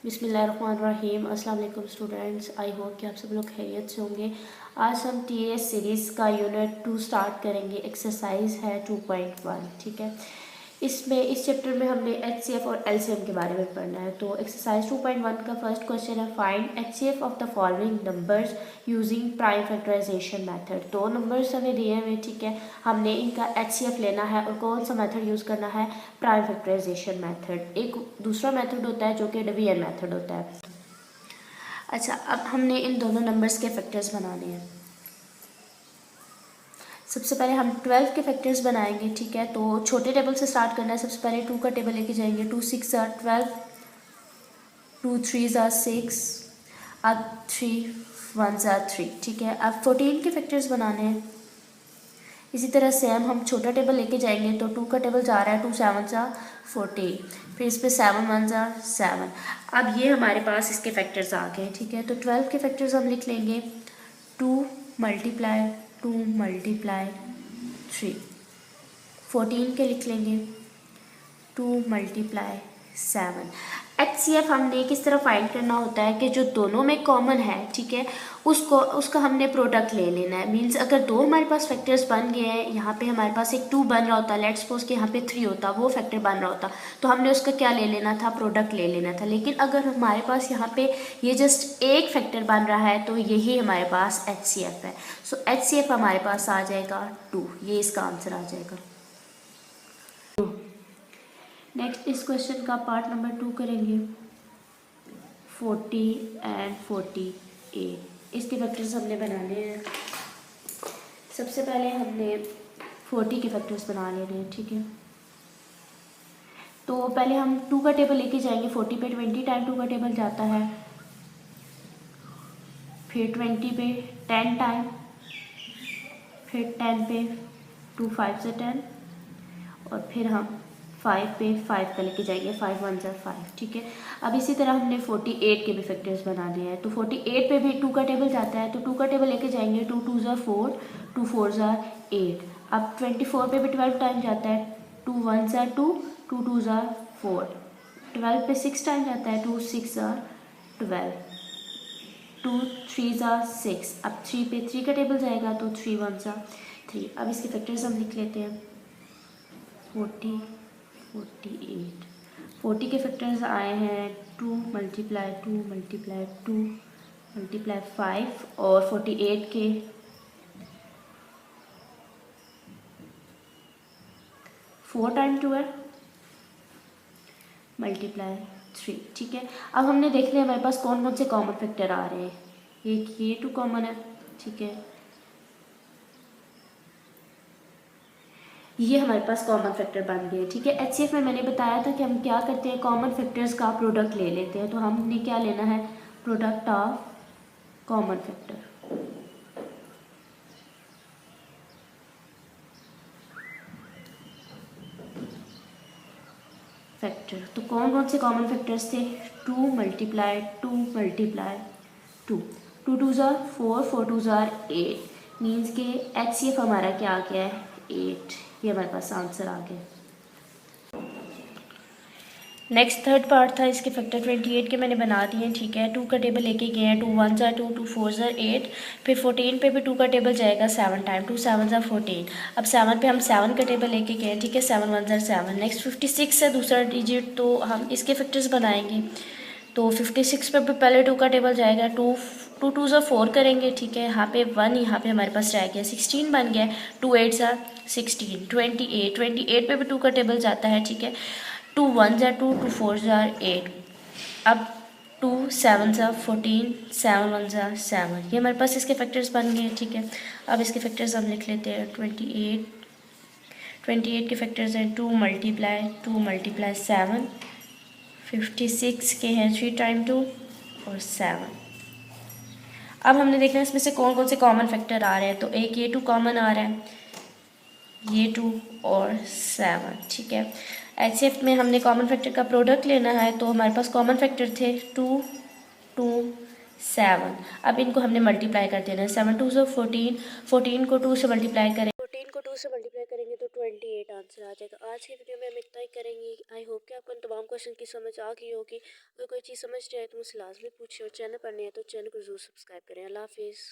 बिस्मिल्लाहिर्रहमानिर्रहीम। अस्सलाम वालेकुम स्टूडेंट्स, आई होप कि आप सब लोग खैरियत से होंगे। आज हम टीएस सीरीज़ का यूनिट 2 स्टार्ट करेंगे। एक्सरसाइज है 2.1, ठीक है। इसमें इस चैप्टर में हमने एचसीएफ और एलसीएम के बारे में पढ़ना है। तो एक्सरसाइज 2.1 का फर्स्ट क्वेश्चन है, find HCF of the following numbers using prime factorization method. तो नंबर्स हमें दिए हुए, ठीक है, हमने इनका एचसीएफ लेना है और कौन सा मेथड यूज़ करना है, प्राइम फैक्टराइजेशन मेथड। एक दूसरा मेथड होता है जो कि डिवीजन मेथड होता है। अच्छा, अब हमने इन दोनों नंबर्स के फैक्टर्स बनाने हैं। सबसे पहले हम 12 के फैक्टर्स बनाएंगे, ठीक है। तो छोटे टेबल से स्टार्ट करना है। सबसे पहले 2 का टेबल लेके जाएंगे। 2 6 आर 12, 2 3 आर 6, अब 3 1 आर 3, ठीक है। अब 14 के फैक्टर्स बनाने हैं। इसी तरह सेम हम छोटा टेबल लेके जाएंगे। तो 2 का टेबल जा रहा है, 2 7 जा 14, फिर इस पर 7 1 जा 7। अब ये हमारे पास इसके फैक्टर्स आ गए, ठीक है। तो 12 के फैक्टर्स हम लिख लेंगे, 2 मल्टीप्लाई 2 मल्टीप्लाई 3। 14 के लिख लेंगे, 2 मल्टीप्लाई 7। एचसीएफ हमने किस तरह फाइंड करना होता है कि जो दोनों में कॉमन है, ठीक है, उसका हमने प्रोडक्ट ले लेना है। मींस अगर दो हमारे पास फैक्टर्स बन गए हैं, यहाँ पे हमारे पास एक 2 बन रहा होता, लेट्स सपोज कि यहाँ पे 3 होता, वो फैक्टर बन रहा होता, तो हमने उसका क्या ले लेना था, प्रोडक्ट ले लेना था। लेकिन अगर हमारे पास यहाँ पे ये जस्ट एक फैक्टर बन रहा है, तो यही हमारे पास एचसीएफ है। सो एचसीएफ हमारे पास आ जाएगा 2, ये इसका आंसर आ जाएगा। नेक्स्ट इस क्वेश्चन का पार्ट नंबर 2 करेंगे, 40 एंड 48। इसके फैक्टर्स हमने बनाने हैं। सबसे पहले हमने 40 के फैक्टर्स बना लेने हैं, ठीक है। तो पहले हम 2 का टेबल लेके जाएंगे। 40 पे 20 टाइम 2 का टेबल जाता है, फिर 20 पे 10 टाइम, फिर 10 पे 2 5 से 10, और फिर हम 5 पे 5 का लेके जाएंगे, 5 1 जा 5, ठीक है। अब इसी तरह हमने 48 के भी फैक्टर्स बनाने हैं। तो 48 पे भी 2 का टेबल जाता है, तो 2 का टेबल लेके जाएंगे। 2 2 जा 4, 2 4 जा 8। अब 24 पे भी 12 टाइम जाता है। 2 1 जा 2, 2 2 जा 4। 12 पे 6 टाइम जाता है। 2 6 जा 12, 2 3 जा 6। अब 3 पे 3 का टेबल जाएगा, तो 3 1 जा 3। अब इसके फैक्टर्स हम लिख लेते हैं, 40 48। 40 के फैक्टर्स आए हैं, 2 मल्टीप्लाई 2 मल्टीप्लाई 2 मल्टीप्लाई 5, और 48 के 4 टाइम 2 है, मल्टीप्लाई 3, ठीक है। अब हमने देख लिया हमारे पास कौन कौन से कॉमन फैक्टर आ रहे हैं। एक ये 2 कॉमन है, ठीक है, ये हमारे पास कॉमन फैक्टर बन गए, ठीक है। एचसीएफ में मैंने बताया था कि हम क्या करते हैं, कॉमन फैक्टर्स का प्रोडक्ट ले लेते हैं। तो हमने क्या लेना है, प्रोडक्ट ऑफ कॉमन फैक्टर। तो कौन कौन से कॉमन फैक्टर्स थे, 2 मल्टीप्लाई 2 मल्टीप्लाई 2, 2 2 ज़ार 4, 4 2 ज़ार 8। मीन्स के एचसीएफ हमारा क्या आ गया है, 8। ये हमारे पास आंसर आ गया। नेक्स्ट थर्ड पार्ट था, इसके फैक्टर 28 के मैंने बना दिए, ठीक है। 2 का टेबल लेके गए हैं। 2 1 ज़ा 2, 2 4 ज़ा 8, फिर 14 पे भी 2 का टेबल जाएगा 7 टाइम। 2 7 ज़ा 14। अब 7 पे हम 7 का टेबल लेके गए हैं, ठीक है। 7 1 ज़ा 7। नेक्स्ट 56 है दूसरा डिजिट, तो हम इसके फैक्टर्स बनाएंगे। तो 56 पे भी पहले 2 का टेबल जाएगा। 2 2 2 ज़ा 4 करेंगे, ठीक है। यहाँ पे 1, यहाँ पे हमारे पास रह गया 16 बन गया। 2 8 ज़ा 16, 28 पे भी 2 का टेबल जाता है, ठीक है। 2 1 ज़ा 2, 2 4 ज़ा 8। अब 2 7 ज़ा 14, 7 1 ज़ा 7। ये हमारे पास इसके फैक्टर्स बन गए, ठीक है। अब इसके फैक्टर्स हम लिख लेते हैं। 28 के फैक्टर्स हैं, 2 मल्टीप्लाई 7। 56 के हैं 3 टाइम 2 और 7। अब हमने देखना है इसमें से कौन कौन से कॉमन फैक्टर आ रहे हैं। तो एक ये 2 कॉमन आ रहा है, ये 2 और 7, ठीक है। एचसीएफ में हमने कॉमन फैक्टर का प्रोडक्ट लेना है। तो हमारे पास कॉमन फैक्टर थे 2 2 7। अब इनको हमने मल्टीप्लाई कर देना है। 7 2 से 14, 14 को 2 से मल्टीप्लाई करेंगे, 14 को 2 से मल्टीप्लाई करेंगे तो 8 आंसर आ जाएगा। आज की वीडियो में हम इतना ही करेंगे। आई होप कि आपको इन तमाम क्वेश्चन की समझ आ गई होगी। अगर कोई चीज़ समझ नहीं आए तो मुझसे लाजमी पूछिए और चैनल पर नहीं है तो चैनल को जरूर सब्सक्राइब करें। अल्लाह हाफिज़।